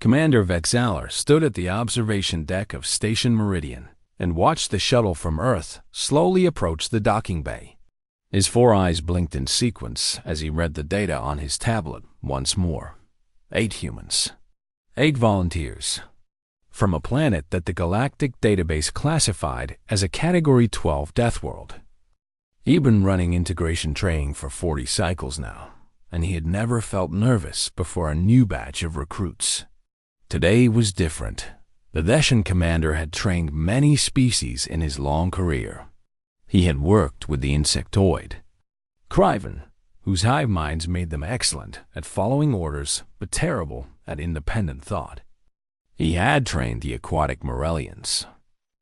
Commander Vexaler stood at the observation deck of Station Meridian and watched the shuttle from Earth slowly approach the docking bay. His 4 eyes blinked in sequence as he read the data on his tablet once more. 8 humans. 8 volunteers. From a planet that the Galactic database classified as a Category 12 death world. He'd been running integration training for 40 cycles now, and he had never felt nervous before a new batch of recruits. Today was different. The Deshan commander had trained many species in his long career. He had worked with the insectoid, Kryven, whose hive minds made them excellent at following orders but terrible at independent thought. He had trained the aquatic Morellians,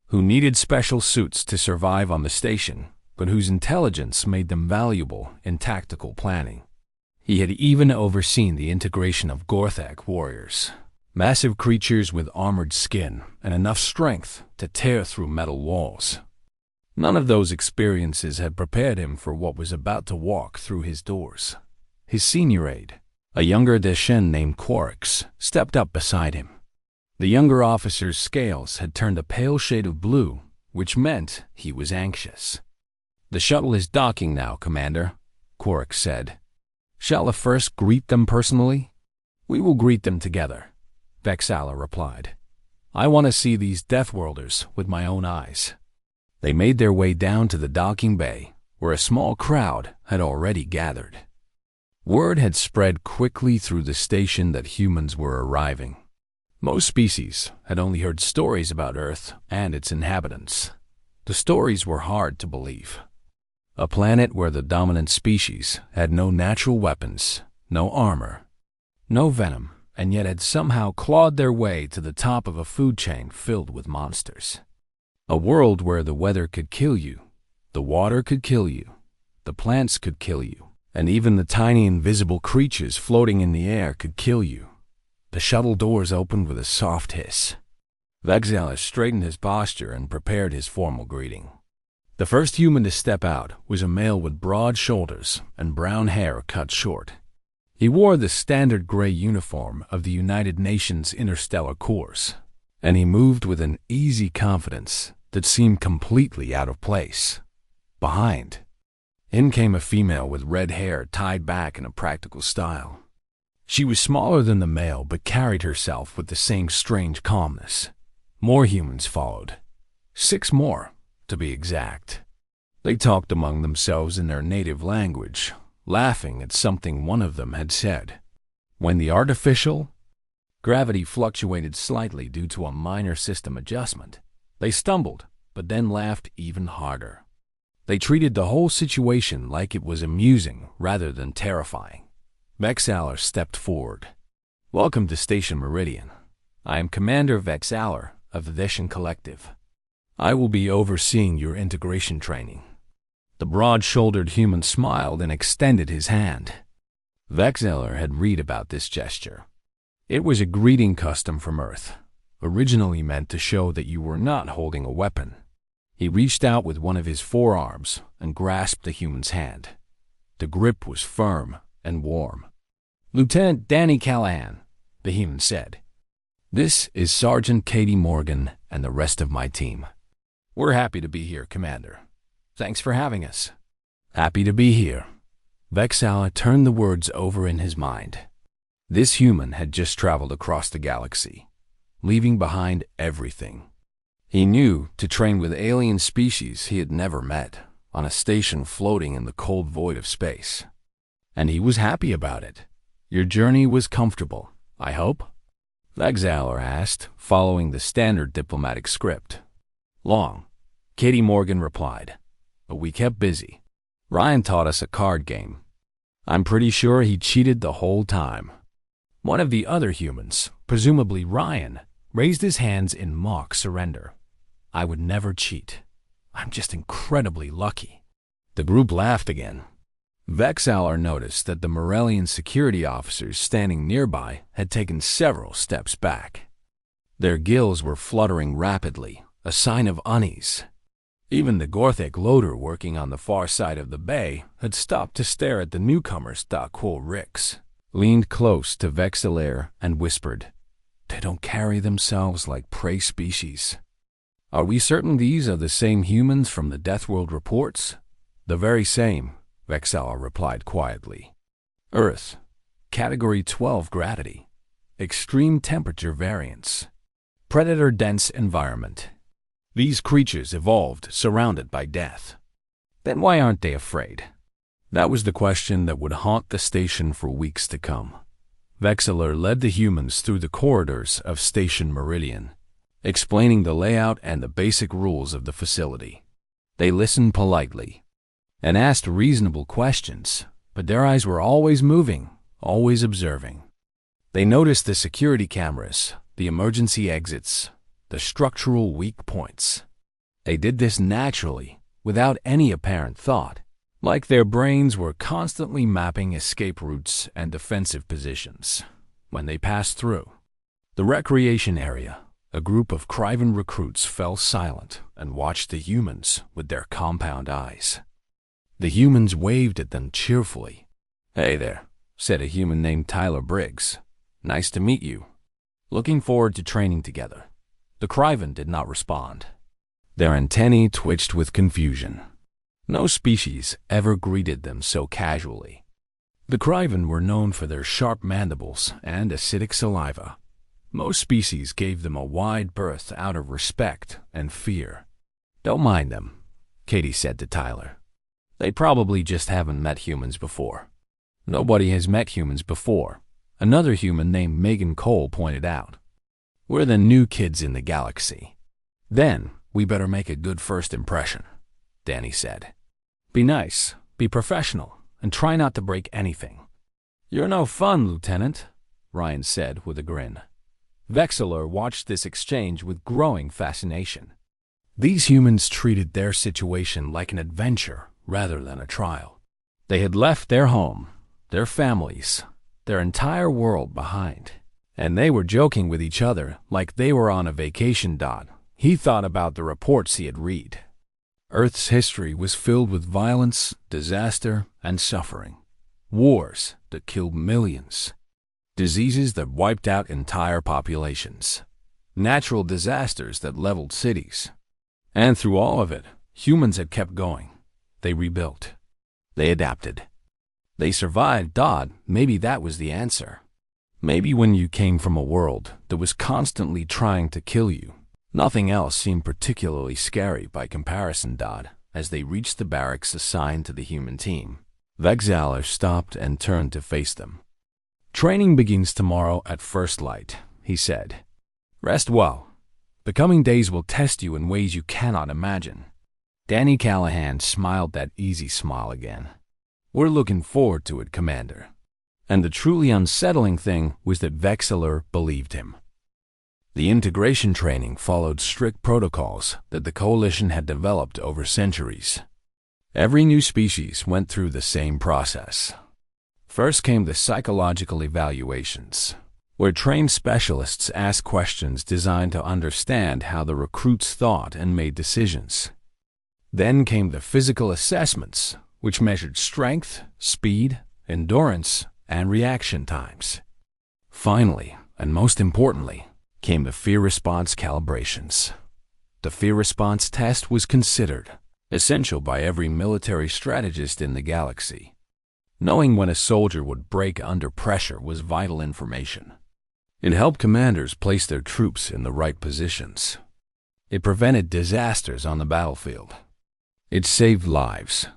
who needed special suits to survive on the station, but whose intelligence made them valuable in tactical planning. He had even overseen the integration of Gorthak warriors, massive creatures with armored skin and enough strength to tear through metal walls. None of those experiences had prepared him for what was about to walk through his doors. His senior aide, a younger Deshen named Quarix, stepped up beside him. The younger officer's scales had turned a pale shade of blue, which meant he was anxious. "The shuttle is docking now, Commander," Quarix said. "Shall I first greet them personally?" "We will greet them together," Vexaler replied. "I want to see these Deathworlders with my own eyes." They made their way down to the docking bay, where a small crowd had already gathered. Word had spread quickly through the station that humans were arriving. Most species had only heard stories about Earth and its inhabitants. The stories were hard to believe. A planet where the dominant species had no natural weapons, no armor, no venom, and yet had somehow clawed their way to the top of a food chain filled with monsters. A world where the weather could kill you, the water could kill you, the plants could kill you, and even the tiny invisible creatures floating in the air could kill you. The shuttle doors opened with a soft hiss. Vexaler straightened his posture and prepared his formal greeting. The first human to step out was a male with broad shoulders and brown hair cut short. He wore the standard gray uniform of the United Nations Interstellar Corps, and he moved with an easy confidence that seemed completely out of place. Behind in came a female with red hair tied back in a practical style. She was smaller than the male but carried herself with the same strange calmness. More humans followed. 6 more, to be exact. They talked among themselves in their native language, laughing at something one of them had said. When the artificial gravity fluctuated slightly due to a minor system adjustment, they stumbled, but then laughed even harder. They treated the whole situation like it was amusing rather than terrifying. Vexaler stepped forward. "Welcome to Station Meridian. I am Commander Vexaler of the Deshan Collective. I will be overseeing your integration training." The broad-shouldered human smiled and extended his hand. Vexaler had read about this gesture. It was a greeting custom from Earth, originally meant to show that you were not holding a weapon. He reached out with one of his forearms and grasped the human's hand. The grip was firm and warm. "Lieutenant Danny Callahan," the human said. "This is Sergeant Katie Morgan and the rest of my team. We're happy to be here, Commander. Thanks for having us." "Happy to be here." Vexaler turned the words over in his mind. This human had just traveled across the galaxy, leaving behind everything. He knew to train with alien species he had never met on a station floating in the cold void of space. And he was happy about it. "Your journey was comfortable, I hope?" Vexaler asked, following the standard diplomatic script. "Long," Katie Morgan replied, "but we kept busy. Ryan taught us a card game. I'm pretty sure he cheated the whole time." One of the other humans, presumably Ryan, raised his hands in mock surrender. "I would never cheat. I'm just incredibly lucky." The group laughed again. Vexaler noticed that the Morellian security officers standing nearby had taken several steps back. Their gills were fluttering rapidly, a sign of unease. Even the Gorthak loader working on the far side of the bay had stopped to stare at the newcomers. Quo Rix leaned close to Vexaler and whispered, don't carry themselves like prey species. Are we certain these are the same humans from the Deathworld reports? The very same, Vexala replied quietly. Earth, Category 12 gravity, extreme temperature variance, predator-dense environment. These creatures evolved surrounded by death. Then why aren't they afraid? That was the question that would haunt the station for weeks to come. Vexaler led the humans through the corridors of Station Meridian, explaining the layout and the basic rules of the facility. They listened politely and asked reasonable questions, but their eyes were always moving, always observing. They noticed the security cameras, the emergency exits, the structural weak points. They did this naturally, without any apparent thought, like their brains were constantly mapping escape routes and defensive positions. When they passed through the recreation area, a group of Kryvan recruits fell silent and watched the humans with their compound eyes. The humans waved at them cheerfully. "Hey there," said a human named Tyler Briggs. "Nice to meet you. Looking forward to training together." The Kryvan did not respond. Their antennae twitched with confusion. No species ever greeted them so casually. The Kryvan were known for their sharp mandibles and acidic saliva. Most species gave them a wide berth out of respect and fear. "Don't mind them," Katie said to Tyler. "They probably just haven't met humans before." "Nobody has met humans before," another human named Megan Cole pointed out. "We're the new kids in the galaxy." "Then we better make a good first impression," Danny said. "Be nice, be professional, and try not to break anything." "You're no fun, Lieutenant," Ryan said with a grin. Vexaler watched this exchange with growing fascination. These humans treated their situation like an adventure rather than a trial. They had left their home, their families, their entire world behind, and they were joking with each other like they were on a vacation. He thought about the reports he had read. Earth's history was filled with violence, disaster, and suffering. Wars that killed millions. Diseases that wiped out entire populations. Natural disasters that leveled cities. And through all of it, humans had kept going. They rebuilt. They adapted. They survived. Maybe that was the answer. Maybe when you came from a world that was constantly trying to kill you, nothing else seemed particularly scary by comparison. As they reached the barracks assigned to the human team, Vexaler stopped and turned to face them. "Training begins tomorrow at first light," he said. "Rest well. The coming days will test you in ways you cannot imagine." Danny Callahan smiled that easy smile again. "We're looking forward to it, Commander." And the truly unsettling thing was that Vexaler believed him. The integration training followed strict protocols that the Coalition had developed over centuries. Every new species went through the same process. First came the psychological evaluations, where trained specialists asked questions designed to understand how the recruits thought and made decisions. Then came the physical assessments, which measured strength, speed, endurance, and reaction times. Finally, and most importantly, came the fear response calibrations. The fear response test was considered essential by every military strategist in the galaxy. Knowing when a soldier would break under pressure was vital information. It helped commanders place their troops in the right positions. It prevented disasters on the battlefield. It saved lives.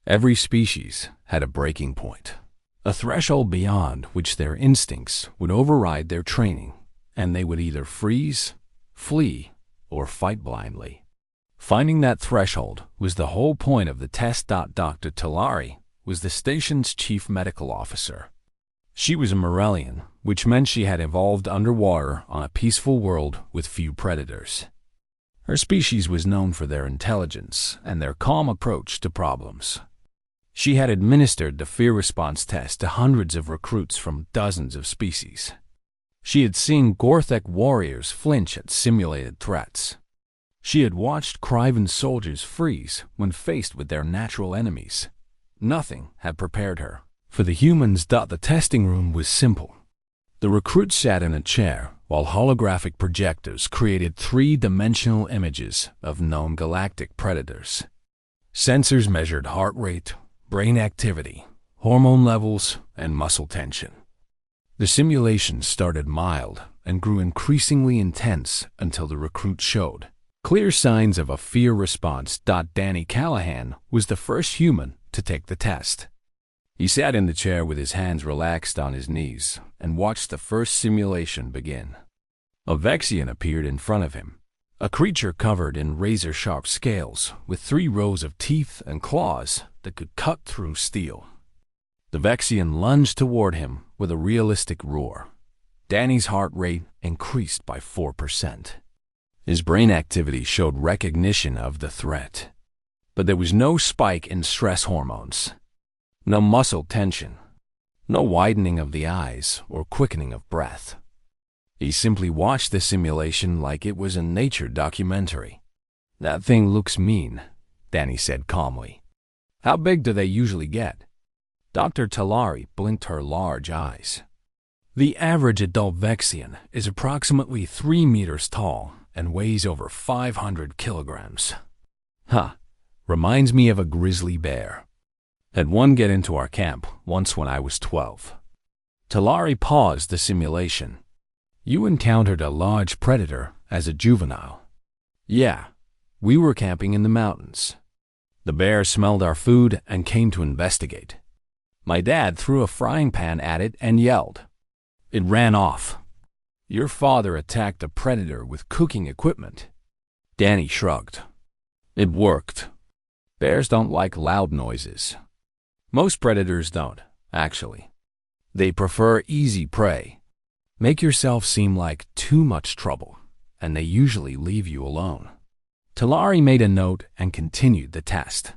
Every species had a breaking point, a threshold beyond which their instincts would override their training, and they would either freeze, flee, or fight blindly. Finding that threshold was the whole point of the test. Dr. Talari was the station's chief medical officer. She was a Morellian, which meant she had evolved underwater on a peaceful world with few predators. Her species was known for their intelligence and their calm approach to problems. She had administered the fear response test to hundreds of recruits from dozens of species. She had seen Gorthek warriors flinch at simulated threats. She had watched Kryvan soldiers freeze when faced with their natural enemies. Nothing had prepared her for the humans. The testing room was simple. The recruit sat in a chair while holographic projectors created three-dimensional images of known galactic predators. Sensors measured heart rate, brain activity, hormone levels, and muscle tension. The simulation started mild and grew increasingly intense until the recruit showed clear signs of a fear response. Danny Callahan was the first human to take the test. He sat in the chair with his hands relaxed on his knees and watched the first simulation begin. A Vexian appeared in front of him, a creature covered in razor-sharp scales with 3 rows of teeth and claws that could cut through steel. The Vexian lunged toward him with a realistic roar. Danny's heart rate increased by 4%. His brain activity showed recognition of the threat, but there was no spike in stress hormones, no muscle tension, no widening of the eyes or quickening of breath. He simply watched the simulation like it was a nature documentary. "That thing looks mean," Danny said calmly. "How big do they usually get?" Dr. Talari blinked her large eyes. "The average adult Vexian is approximately 3 meters tall and weighs over 500 kilograms. Huh, reminds me of a grizzly bear. Had one get into our camp once when I was 12. Talari paused the simulation. "You encountered a large predator as a juvenile." "Yeah, we were camping in the mountains. The bear smelled our food and came to investigate. My dad threw a frying pan at it and yelled. It ran off. Your father attacked a predator with cooking equipment." Danny shrugged. "It worked. Bears don't like loud noises. Most predators don't, actually. They prefer easy prey. Make yourself seem like too much trouble, and they usually leave you alone." Talari made a note and continued the test.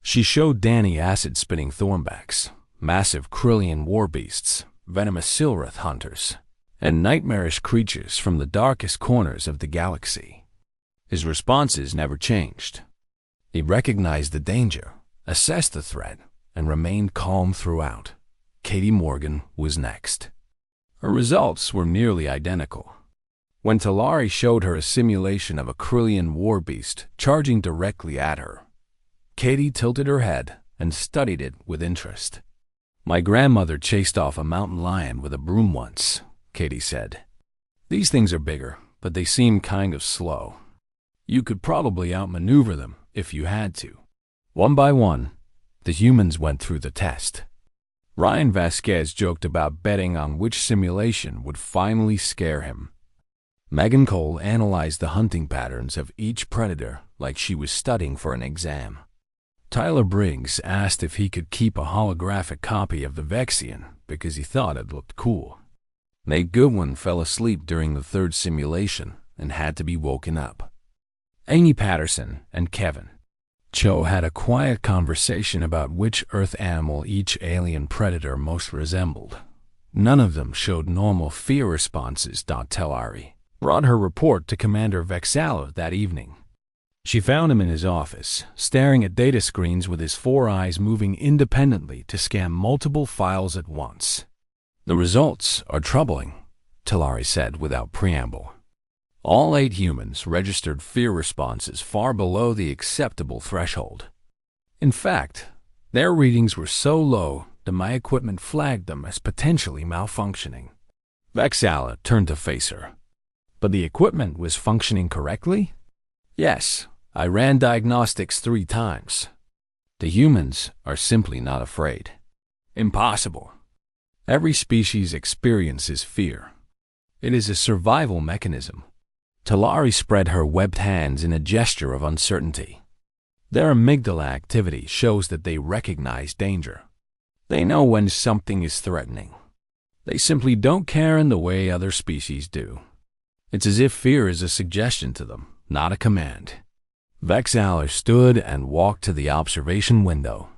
She showed Danny acid-spitting thornbacks, massive Krillian war beasts, venomous Silrith hunters, and nightmarish creatures from the darkest corners of the galaxy. His responses never changed. He recognized the danger, assessed the threat, and remained calm throughout. Katie Morgan was next. Her results were nearly identical. When Talari showed her a simulation of a Krillian war beast charging directly at her, Katie tilted her head and studied it with interest. "My grandmother chased off a mountain lion with a broom once," Katie said. "These things are bigger, but they seem kind of slow. You could probably outmaneuver them if you had to." One by one, the humans went through the test. Ryan Vasquez joked about betting on which simulation would finally scare him. Megan Cole analyzed the hunting patterns of each predator like she was studying for an exam. Tyler Briggs asked if he could keep a holographic copy of the Vexian because he thought it looked cool. Nate Goodwin fell asleep during the 3rd simulation and had to be woken up. Amy Patterson and Kevin Cho had a quiet conversation about which Earth animal each alien predator most resembled. None of them showed normal fear responses. Talari brought her report to Commander Vexala that evening. She found him in his office, staring at data screens with his 4 eyes moving independently to scan multiple files at once. "The results are troubling," Talari said without preamble. All 8 humans registered fear responses far below the acceptable threshold. In fact, their readings were so low that my equipment flagged them as potentially malfunctioning. Vexala turned to face her. "But the equipment was functioning correctly?" "Yes, I ran diagnostics 3 times. The humans are simply not afraid." "Impossible. Every species experiences fear. It is a survival mechanism." Talari spread her webbed hands in a gesture of uncertainty. "Their amygdala activity shows that they recognize danger. They know when something is threatening. They simply don't care in the way other species do. It's as if fear is a suggestion to them, not a command." Vexala stood and walked to the observation window.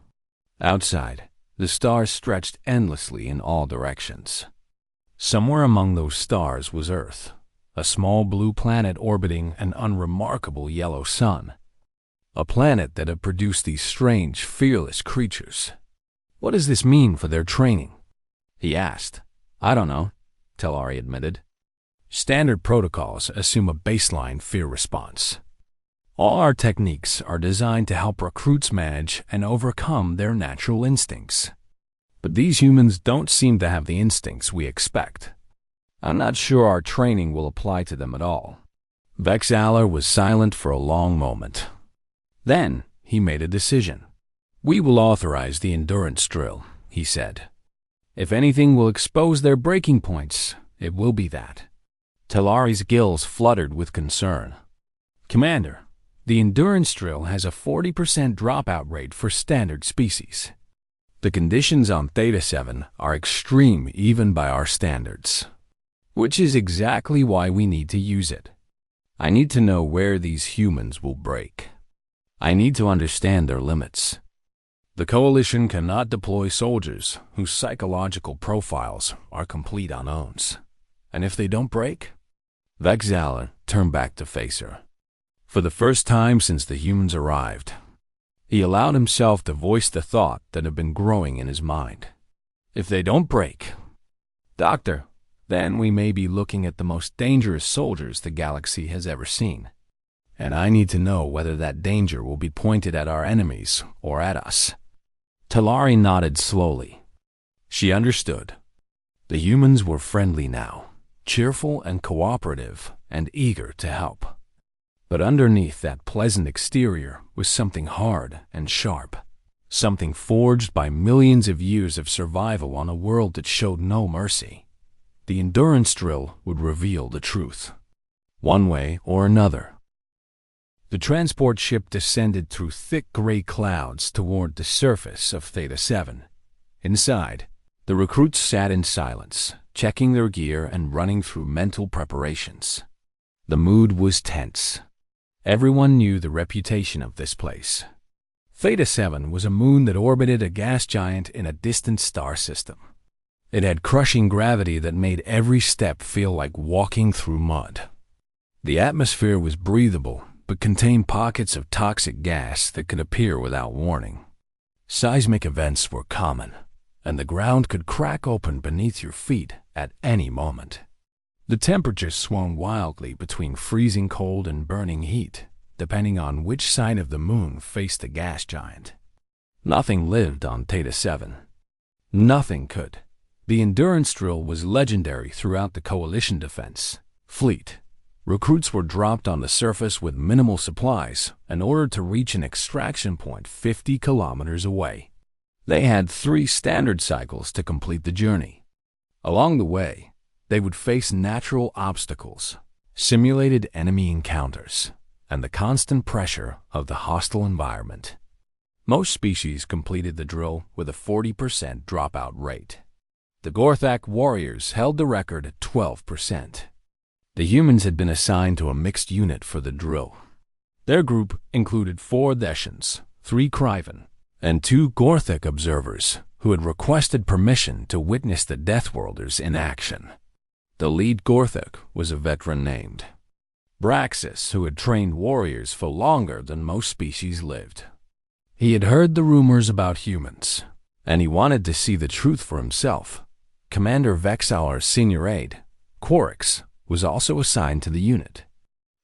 Outside, the stars stretched endlessly in all directions. Somewhere among those stars was Earth, a small blue planet orbiting an unremarkable yellow sun. A planet that had produced these strange, fearless creatures. "What does this mean for their training?" he asked. "I don't know," Talari admitted. Standard protocols assume a baseline fear response. All our techniques are designed to help recruits manage and overcome their natural instincts. But these humans don't seem to have the instincts we expect. I'm not sure our training will apply to them at all. Vexaler was silent for a long moment. Then he made a decision. We will authorize the endurance drill, he said. If anything will expose their breaking points, it will be that. Talari's gills fluttered with concern. Commander, the endurance drill has a 40% dropout rate for standard species. The conditions on Theta 7 are extreme even by our standards, which is exactly why we need to use it. I need to know where these humans will break. I need to understand their limits. The Coalition cannot deploy soldiers whose psychological profiles are complete unknowns. And if they don't break? Vexaler turned back to face her. For the first time since the humans arrived, he allowed himself to voice the thought that had been growing in his mind. If they don't break, Doctor, then we may be looking at the most dangerous soldiers the galaxy has ever seen. And I need to know whether that danger will be pointed at our enemies or at us. Talari nodded slowly. She understood. The humans were friendly now, cheerful and cooperative and eager to help. But underneath that pleasant exterior was something hard and sharp, something forged by millions of years of survival on a world that showed no mercy. The endurance drill would reveal the truth, one way or another. The transport ship descended through thick gray clouds toward the surface of Theta 7. Inside, the recruits sat in silence, checking their gear and running through mental preparations. The mood was tense. Everyone knew the reputation of this place. Theta 7 was a moon that orbited a gas giant in a distant star system. It had crushing gravity that made every step feel like walking through mud. The atmosphere was breathable, but contained pockets of toxic gas that could appear without warning. Seismic events were common, and the ground could crack open beneath your feet at any moment. The temperatures swung wildly between freezing cold and burning heat, depending on which side of the moon faced the gas giant. Nothing lived on Theta 7. Nothing could. The endurance drill was legendary throughout the Coalition defense fleet. Recruits were dropped on the surface with minimal supplies and ordered to reach an extraction point 50 kilometers away. They had 3 standard cycles to complete the journey. Along the way, they would face natural obstacles, simulated enemy encounters, and the constant pressure of the hostile environment. Most species completed the drill with a 40% dropout rate. The Gorthak warriors held the record at 12%. The humans had been assigned to a mixed unit for the drill. Their group included 4 Thetians, 3 Kryvan, and 2 Gorthak observers who had requested permission to witness the Deathworlders in action. The lead Gorthak was a veteran named Braxis, who had trained warriors for longer than most species lived. He had heard the rumors about humans, and he wanted to see the truth for himself. Commander Vexaler's senior aide, Quarix, was also assigned to the unit.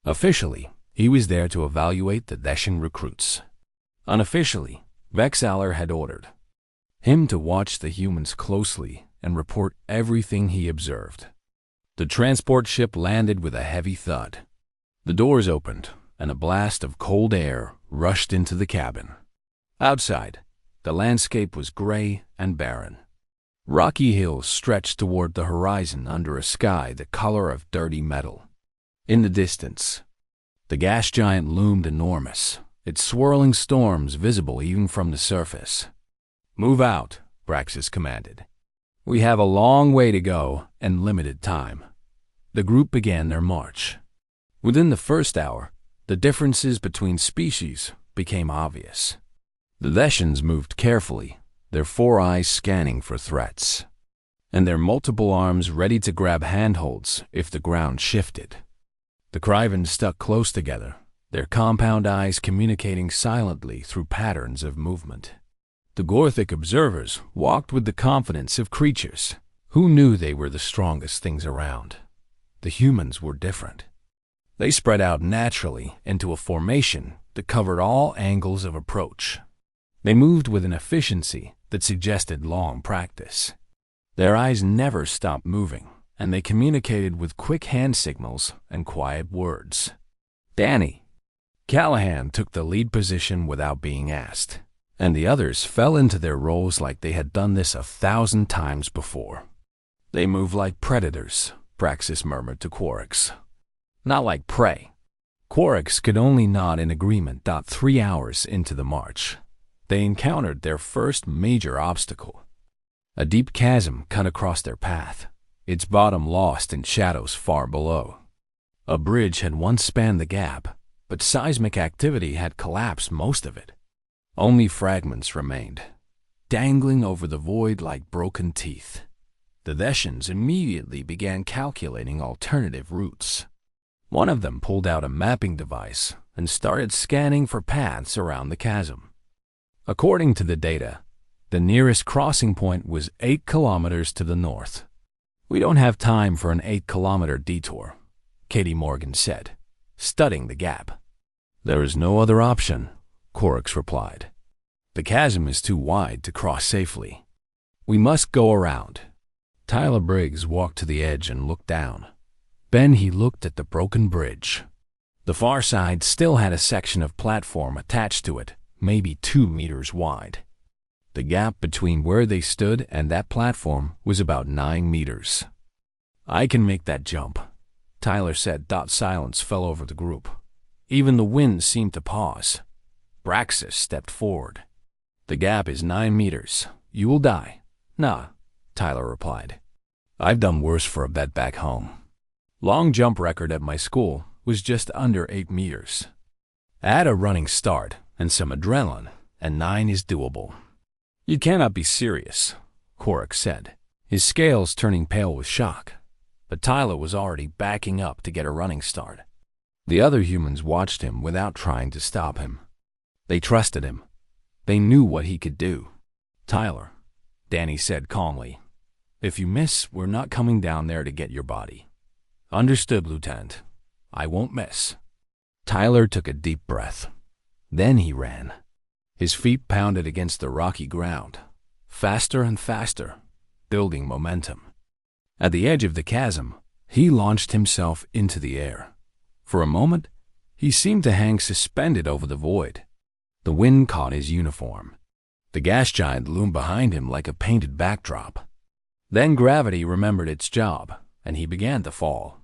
Officially, he was there to evaluate the Thetian recruits. Unofficially, Vexaler had ordered him to watch the humans closely and report everything he observed. The transport ship landed with a heavy thud. The doors opened, and a blast of cold air rushed into the cabin. Outside, the landscape was gray and barren. Rocky hills stretched toward the horizon under a sky the color of dirty metal. In the distance, the gas giant loomed enormous, its swirling storms visible even from the surface. "Move out," Braxis commanded. "We have a long way to go and limited time." The group began their march. Within the first hour, the differences between species became obvious. The Thetians moved carefully, their 4 eyes scanning for threats, and their multiple arms ready to grab handholds if the ground shifted. The Kryvan stuck close together, their compound eyes communicating silently through patterns of movement. The Gorthak observers walked with the confidence of creatures who knew they were the strongest things around. The humans were different. They spread out naturally into a formation that covered all angles of approach. They moved with an efficiency that suggested long practice. Their eyes never stopped moving, and they communicated with quick hand signals and quiet words. Danny. Callahan took the lead position without being asked, and the others fell into their roles like they had done this 1,000 times before. They move like predators, Praxis murmured to Quarix. Not like prey. Quarix could only nod in agreement. 3 hours into the march, they encountered their first major obstacle. A deep chasm cut across their path, its bottom lost in shadows far below. A bridge had once spanned the gap, but seismic activity had collapsed most of it. Only fragments remained, dangling over the void like broken teeth. The Thessians immediately began calculating alternative routes. One of them pulled out a mapping device and started scanning for paths around the chasm. According to the data, the nearest crossing point was 8 kilometers to the north. "We don't have time for an 8-kilometer detour," Katie Morgan said, studying the gap. "There is no other option," Quarix replied. "The chasm is too wide to cross safely. We must go around." Tyler Briggs walked to the edge and looked down. Then he looked at the broken bridge. The far side still had a section of platform attached to it, maybe 2 meters wide. The gap between where they stood and that platform was about 9 meters. "I can make that jump," Tyler said. Silence fell over the group. Even the wind seemed to pause. Praxis stepped forward. "The gap is 9 meters. You will die." "Nah," Tyler replied. "I've done worse for a bet back home. Long jump record at my school was just under 8 meters. Add a running start and some adrenaline, and 9 is doable." "You cannot be serious," Quarix said, his scales turning pale with shock. But Tyler was already backing up to get a running start. The other humans watched him without trying to stop him. They trusted him. They knew what he could do. "Tyler," Danny said calmly, "if you miss, we're not coming down there to get your body." "Understood, Lieutenant. I won't miss." Tyler took a deep breath. Then he ran. His feet pounded against the rocky ground, faster and faster, building momentum. At the edge of the chasm, he launched himself into the air. For a moment, he seemed to hang suspended over the void. The wind caught his uniform. The gas giant loomed behind him like a painted backdrop. Then gravity remembered its job, and he began to fall.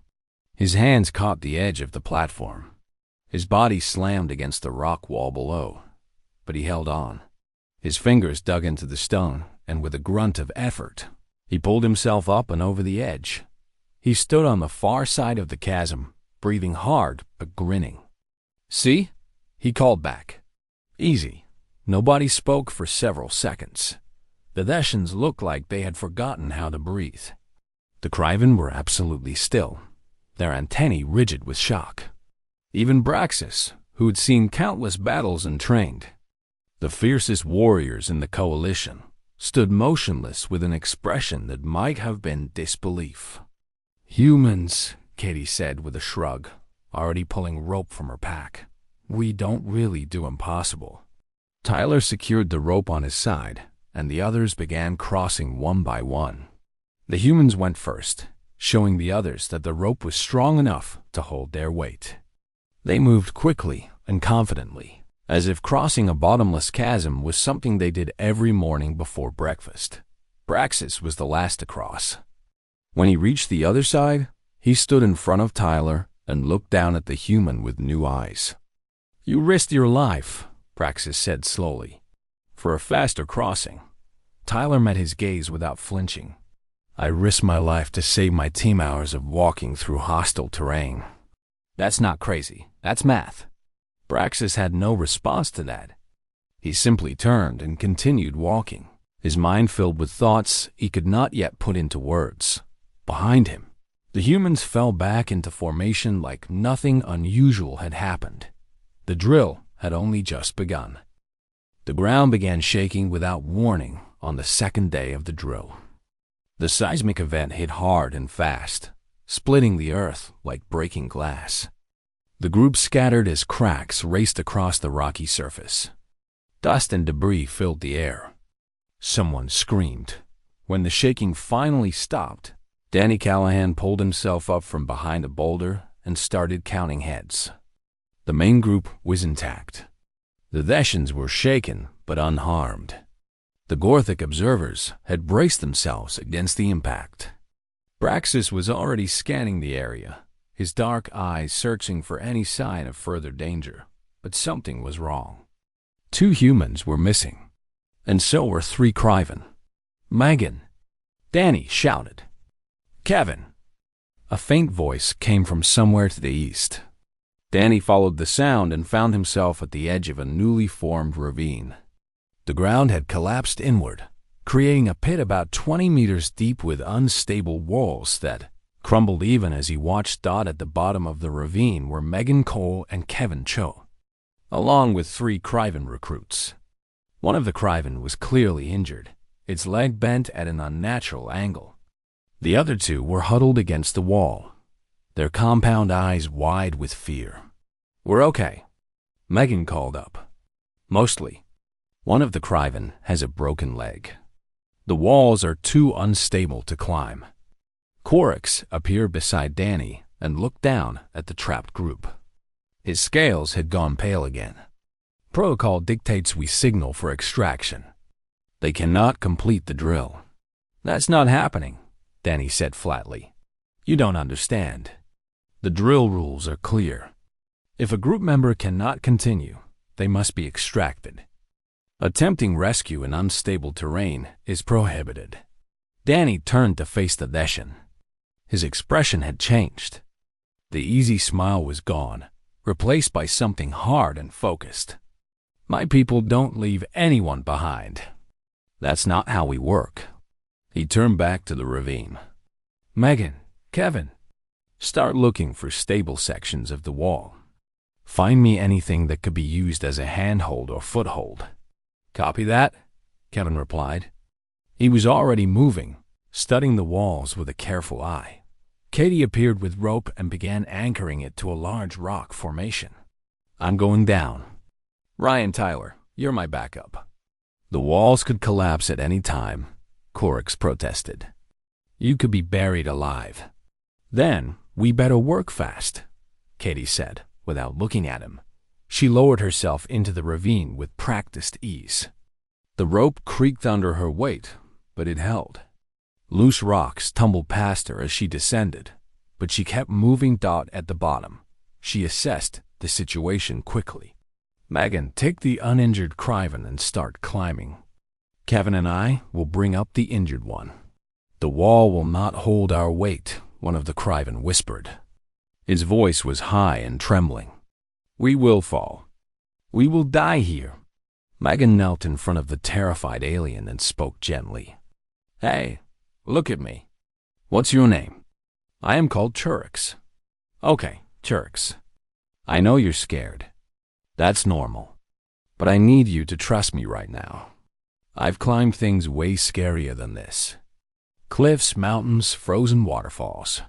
His hands caught the edge of the platform. His body slammed against the rock wall below, but he held on. His fingers dug into the stone, and with a grunt of effort, he pulled himself up and over the edge. He stood on the far side of the chasm, breathing hard but grinning. "See?" he called back. "Easy." Nobody spoke for several seconds. The Thessians looked like they had forgotten how to breathe. The Kryven were absolutely still, their antennae rigid with shock. Even Praxis, who had seen countless battles and trained, the fiercest warriors in the coalition, stood motionless with an expression that might have been disbelief. "Humans," Katie said with a shrug, already pulling rope from her pack. "We don't really do impossible." Tyler secured the rope on his side, and the others began crossing one by one. The humans went first, showing the others that the rope was strong enough to hold their weight. They moved quickly and confidently, as if crossing a bottomless chasm was something they did every morning before breakfast. Praxis was the last to cross. When he reached the other side, he stood in front of Tyler and looked down at the human with new eyes. "You risked your life," Praxis said slowly, "for a faster crossing." Tyler met his gaze without flinching. "I risked my life to save my team hours of walking through hostile terrain." "That's not crazy. That's math." Praxis had no response to that. He simply turned and continued walking, his mind filled with thoughts he could not yet put into words. Behind him, the humans fell back into formation like nothing unusual had happened. The drill had only just begun. The ground began shaking without warning on the second day of the drill. The seismic event hit hard and fast. splitting the earth like breaking glass. The group scattered as cracks raced across the rocky surface. Dust and debris filled the air. Someone screamed. When the shaking finally stopped, Danny Callahan pulled himself up from behind a boulder and started counting heads. The main group was intact. The Thessians were shaken but unharmed. The Gorthic observers had braced themselves against the impact. Braxis was already scanning the area, his dark eyes searching for any sign of further danger, but something was wrong. 2 humans were missing, and so were 3 Cryven. Megan! Danny shouted. Kevin! A faint voice came from somewhere to the east. Danny followed the sound and found himself at the edge of a newly formed ravine. The ground had collapsed inward, creating a pit about 20 meters deep with unstable walls that crumbled even as he watched. At the bottom of the ravine were Megan Cole and Kevin Cho, along with 3 Cryven recruits. One of the Cryven was clearly injured, its leg bent at an unnatural angle. The other 2 were huddled against the wall, their compound eyes wide with fear. We're okay, Megan called up. Mostly. One of the Cryven has a broken leg. The walls are too unstable to climb. Corix appeared beside Danny and looked down at the trapped group. His scales had gone pale again. Protocol dictates we signal for extraction. They cannot complete the drill. That's not happening, Danny said flatly. You don't understand. The drill rules are clear. If a group member cannot continue, they must be extracted. Attempting rescue in unstable terrain is prohibited. Danny turned to face the Thessian. His expression had changed. The easy smile was gone, replaced by something hard and focused. My people don't leave anyone behind. That's not how we work. He turned back to the ravine. Megan, Kevin, start looking for stable sections of the wall. Find me anything that could be used as a handhold or foothold. Copy that, Kevin replied. He was already moving, studying the walls with a careful eye. Katie appeared with rope and began anchoring it to a large rock formation. I'm going down. Ryan Tyler, you're my backup. The walls could collapse at any time, Corix protested. You could be buried alive. Then we better work fast, Katie said, without looking at him. She lowered herself into the ravine with practiced ease. The rope creaked under her weight, but it held. Loose rocks tumbled past her as she descended, but she kept moving. At the bottom, she assessed the situation quickly. Megan, take the uninjured Cryven and start climbing. Kevin and I will bring up the injured one. The wall will not hold our weight, one of the Cryven whispered. His voice was high and trembling. We will fall. We will die here. Megan knelt in front of the terrified alien and spoke gently. Hey, look at me. What's your name? I am called Churix. Okay, Churix. I know you're scared. That's normal. But I need you to trust me right now. I've climbed things way scarier than this. Cliffs, mountains, frozen waterfalls.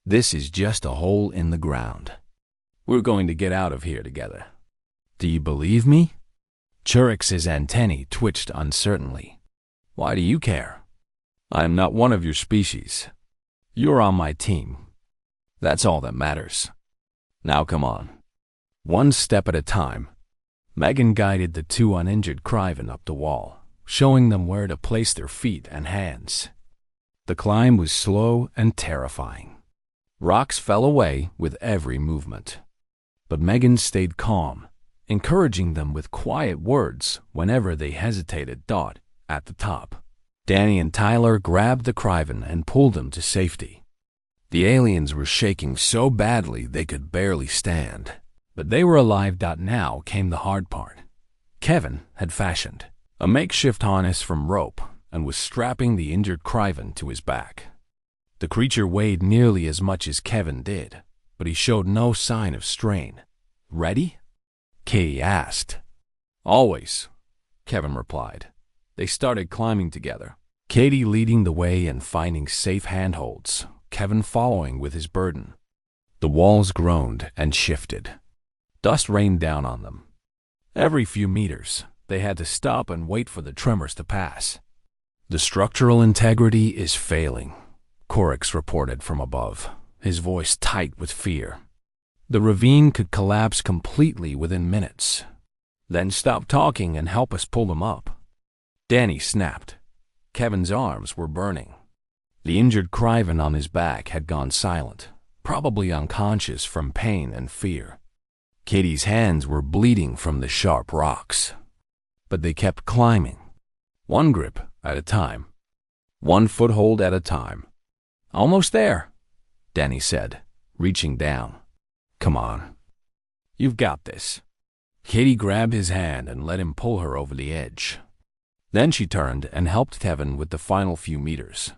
This is just a hole in the ground. We're going to get out of here together. Do you believe me? Churix's antennae twitched uncertainly. Why do you care? I am not one of your species. You're on my team. That's all that matters. Now come on. One step at a time, Megan guided the 2 uninjured Cryven up the wall, showing them where to place their feet and hands. The climb was slow and terrifying. Rocks fell away with every movement. But Megan stayed calm, encouraging them with quiet words whenever they hesitated. At the top, Danny and Tyler grabbed the Cryven and pulled them to safety. The aliens were shaking so badly they could barely stand. But they were alive. Now came the hard part. Kevin had fashioned a makeshift harness from rope and was strapping the injured Cryven to his back. The creature weighed nearly as much as Kevin did, but he showed no sign of strain. Ready? Katie asked. Always, Kevin replied. They started climbing together, Katie leading the way and finding safe handholds, Kevin following with his burden. The walls groaned and shifted. Dust rained down on them. Every few meters, they had to stop and wait for the tremors to pass. "The structural integrity is failing," Korix reported from above, his voice tight with fear. "The ravine could collapse completely within minutes. Then stop talking and help us pull them up." Danny snapped. Kevin's arms were burning. The injured Criven on his back had gone silent, probably unconscious from pain and fear. Katie's hands were bleeding from the sharp rocks. But they kept climbing, one grip at a time, one foothold at a time. "Almost there," Danny said, reaching down. "Come on. You've got this." Katie grabbed his hand and let him pull her over the edge. Then she turned and helped Kevin with the final few meters.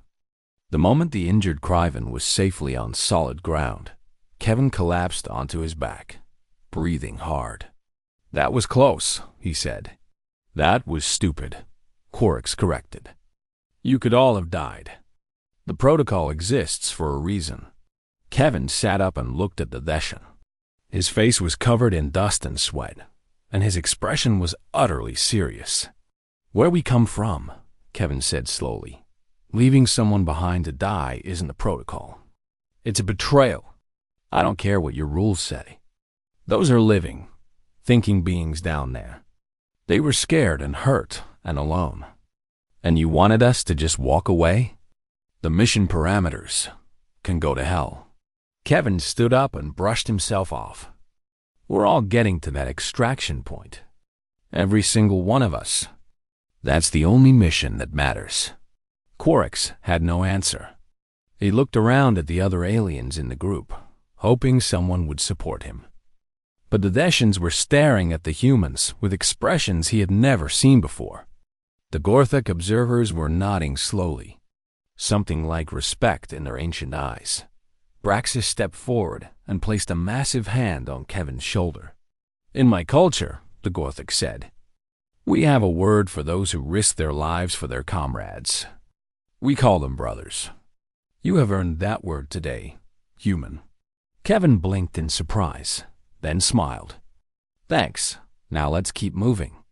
The moment the injured Criven was safely on solid ground, Kevin collapsed onto his back, breathing hard. "That was close," he said. "That was stupid," Korix corrected. "You could all have died. The protocol exists for a reason." Kevin sat up and looked at the Deshan. His face was covered in dust and sweat, and his expression was utterly serious. "Where we come from," Kevin said slowly, "leaving someone behind to die isn't a protocol. It's a betrayal. I don't care what your rules say. Those are living, thinking beings down there. They were scared and hurt and alone. And you wanted us to just walk away? The mission parameters can go to hell." Kevin stood up and brushed himself off. "We're all getting to that extraction point. Every single one of us. That's the only mission that matters." Korix had no answer. He looked around at the other aliens in the group, hoping someone would support him. But the Deshans were staring at the humans with expressions he had never seen before. The Gorthak observers were nodding slowly, something like respect in their ancient eyes. Braxis stepped forward and placed a massive hand on Kevin's shoulder. "In my culture," the Gorthak said, "we have a word for those who risk their lives for their comrades. We call them brothers. You have earned that word today, human." Kevin blinked in surprise, then smiled. "Thanks. Now let's keep moving.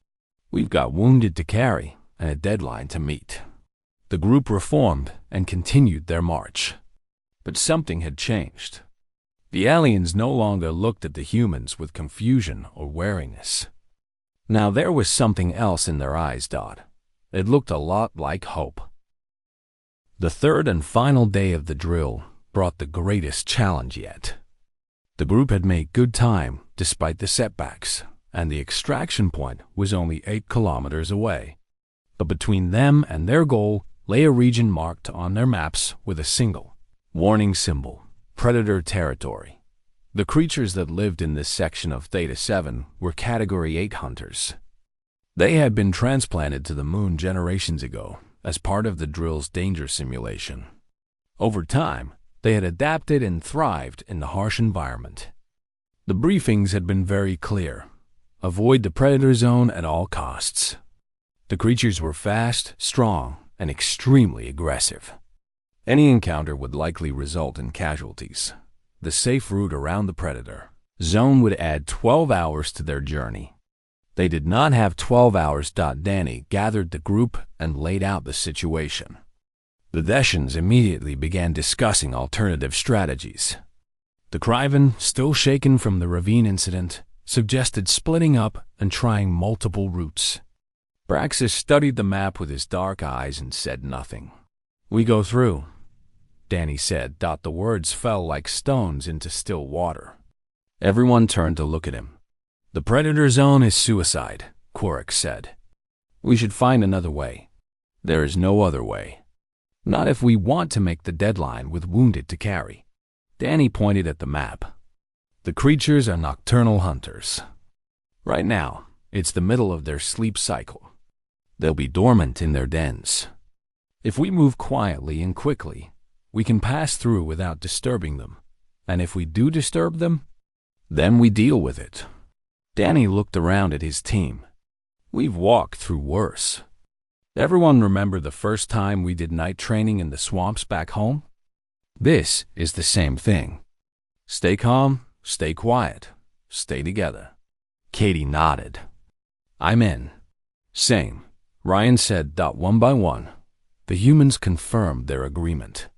We've got wounded to carry and a deadline to meet." The group reformed and continued their march. But something had changed. The aliens no longer looked at the humans with confusion or wariness. Now there was something else in their eyes, Dot. It looked a lot like hope. The third and final day of the drill brought the greatest challenge yet. The group had made good time despite the setbacks, and the extraction point was only 8 kilometers away. But between them and their goal lay a region marked on their maps with a single warning symbol: Predator Territory. The creatures that lived in this section of Theta 7 were Category 8 hunters. They had been transplanted to the moon generations ago as part of the drill's danger simulation. Over time, they had adapted and thrived in the harsh environment. The briefings had been very clear. Avoid the predator zone at all costs. The creatures were fast, strong, and extremely aggressive. Any encounter would likely result in casualties. The safe route around the predator zone would add 12 hours to their journey. They did not have 12 hours. Danny gathered the group and laid out the situation. The Deshans immediately began discussing alternative strategies. The Criven, still shaken from the ravine incident, suggested splitting up and trying multiple routes. Braxis studied the map with his dark eyes and said nothing. "We go through," Danny said. The words fell like stones into still water. Everyone turned to look at him. "The predator zone is suicide," Korix said. "We should find another way." "There is no other way. Not if we want to make the deadline with wounded to carry." Danny pointed at the map. "The creatures are nocturnal hunters. Right now, it's the middle of their sleep cycle. They'll be dormant in their dens. If we move quietly and quickly, we can pass through without disturbing them. And if we do disturb them, then we deal with it." Danny looked around at his team. "We've walked through worse. Everyone remember the first time we did night training in the swamps back home? This is the same thing. Stay calm, stay quiet, stay together. Katie nodded. I'm in. Same, Ryan said. One by one, the humans confirmed their agreement.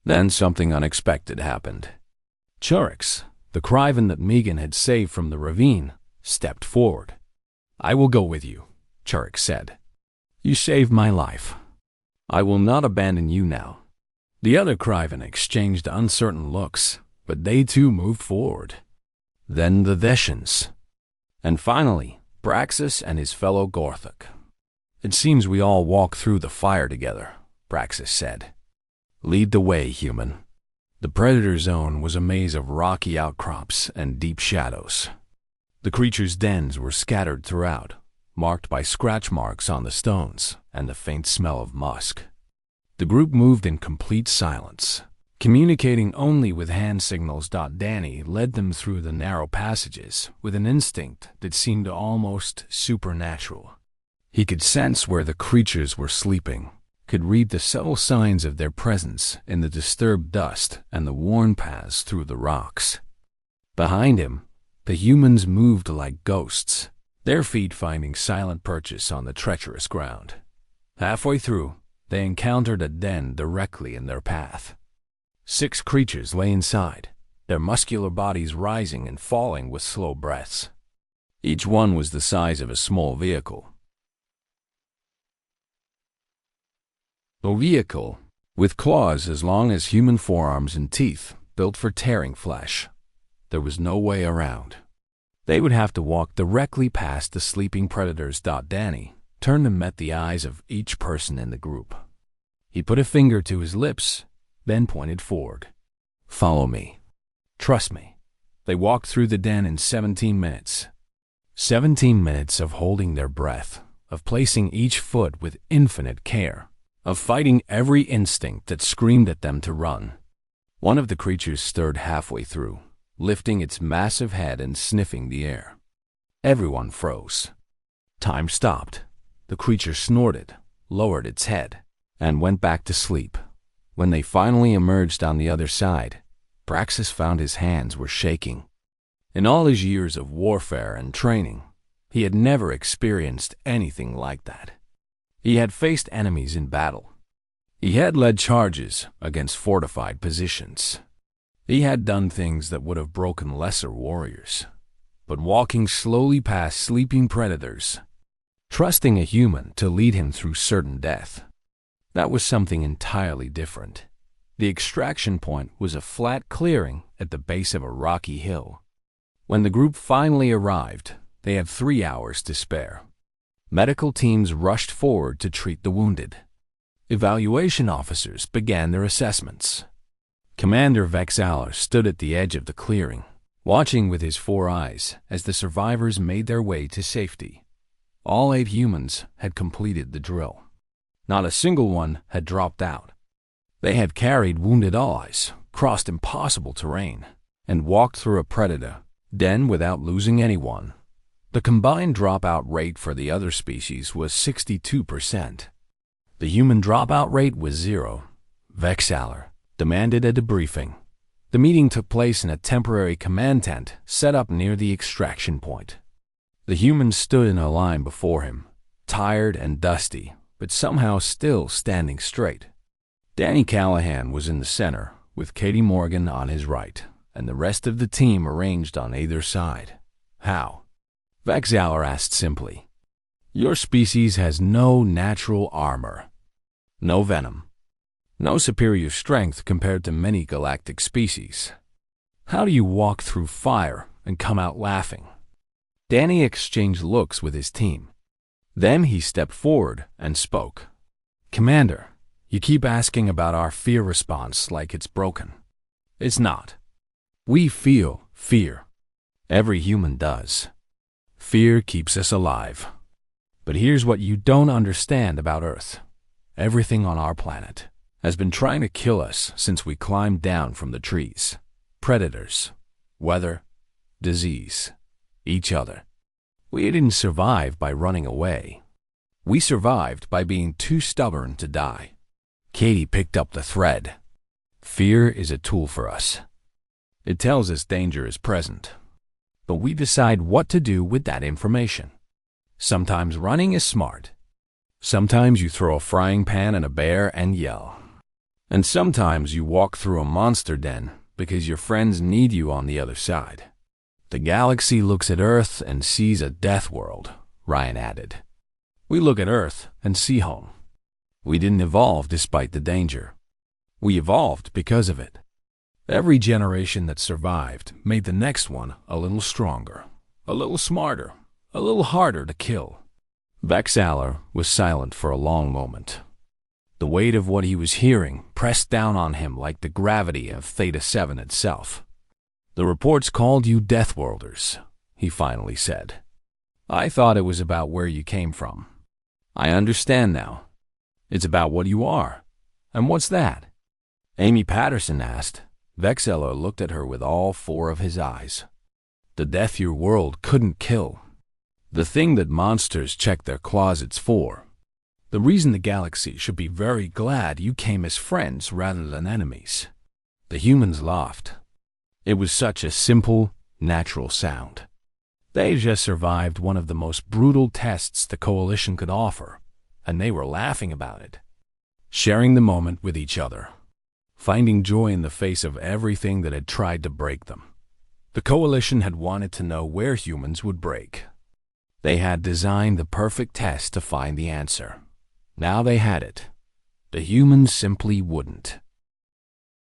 Then something unexpected happened. Churix, the Kryvan that Megan had saved from the ravine, stepped forward. I will go with you, Churix said. You saved my life. I will not abandon you now. The other Kryvan exchanged uncertain looks, but they too moved forward. Then the Veshans. And finally, Braxis and his fellow Gorthok. It seems we all walk through the fire together, Braxis said. Lead the way, human. The predator zone was a maze of rocky outcrops and deep shadows. The creatures' dens were scattered throughout, marked by scratch marks on the stones and the faint smell of musk. The group moved in complete silence, communicating only with hand signals. Danny led them through the narrow passages with an instinct that seemed almost supernatural. He could sense where the creatures were sleeping, could read the subtle signs of their presence in the disturbed dust and the worn paths through the rocks. Behind him, the humans moved like ghosts, their feet finding silent purchase on the treacherous ground. Halfway through, they encountered a den directly in their path. 6 creatures lay inside, their muscular bodies rising and falling with slow breaths. Each one was the size of a small vehicle. A vehicle with claws as long as human forearms and teeth, built for tearing flesh. There was no way around. They would have to walk directly past the sleeping predators. Danny turned and met the eyes of each person in the group. He put a finger to his lips, then pointed forward. Follow me. Trust me. They walked through the den in 17 minutes. 17 minutes of holding their breath, of placing each foot with infinite care, of fighting every instinct that screamed at them to run. One of the creatures stirred halfway through, lifting its massive head and sniffing the air. Everyone froze. Time stopped. The creature snorted, lowered its head, and went back to sleep. When they finally emerged on the other side, Braxis found his hands were shaking. In all his years of warfare and training, he had never experienced anything like that. He had faced enemies in battle. He had led charges against fortified positions. He had done things that would have broken lesser warriors. But walking slowly past sleeping predators, trusting a human to lead him through certain death, that was something entirely different. The extraction point was a flat clearing at the base of a rocky hill. When the group finally arrived, they had 3 hours to spare. Medical teams rushed forward to treat the wounded. Evaluation officers began their assessments. Commander Vexaler stood at the edge of the clearing, watching with his 4 eyes as the survivors made their way to safety. All 8 humans had completed the drill. Not a single one had dropped out. They had carried wounded allies, crossed impossible terrain, and walked through a predator den without losing anyone. The combined dropout rate for the other species was 62%. The human dropout rate was 0. Vexaler demanded a debriefing. The meeting took place in a temporary command tent set up near the extraction point. The humans stood in a line before him, tired and dusty, but somehow still standing straight. Danny Callahan was in the center, with Katie Morgan on his right, and the rest of the team arranged on either side. How? Vexaler asked simply. Your species has no natural armor, no venom, no superior strength compared to many galactic species. How do you walk through fire and come out laughing? Danny exchanged looks with his team. Then he stepped forward and spoke. Commander, you keep asking about our fear response like it's broken. It's not. We feel fear. Every human does. Fear keeps us alive. But here's what you don't understand about Earth. Everything on our planet has been trying to kill us since we climbed down from the trees. Predators, weather, disease, each other. We didn't survive by running away. We survived by being too stubborn to die. Katie picked up the thread. Fear is a tool for us. It tells us danger is present, but we decide what to do with that information. Sometimes running is smart. Sometimes you throw a frying pan at a bear and yell. And sometimes you walk through a monster den because your friends need you on the other side. The galaxy looks at Earth and sees a death world, Ryan added. We look at Earth and see home. We didn't evolve despite the danger. We evolved because of it. Every generation that survived made the next one a little stronger, a little smarter, a little harder to kill. Vexaler was silent for a long moment. The weight of what he was hearing pressed down on him like the gravity of Theta 7 itself. The reports called you Deathworlders, he finally said. I thought it was about where you came from. I understand now. It's about what you are. And what's that? Amy Patterson asked. Vexaler looked at her with all four of his eyes. The death your world couldn't kill. The thing that monsters check their closets for. The reason the galaxy should be very glad you came as friends rather than enemies. The humans laughed. It was such a simple, natural sound. They just survived one of the most brutal tests the Coalition could offer, and they were laughing about it, sharing the moment with each other, finding joy in the face of everything that had tried to break them. The Coalition had wanted to know where humans would break. They had designed the perfect test to find the answer. Now they had it. The humans simply wouldn't.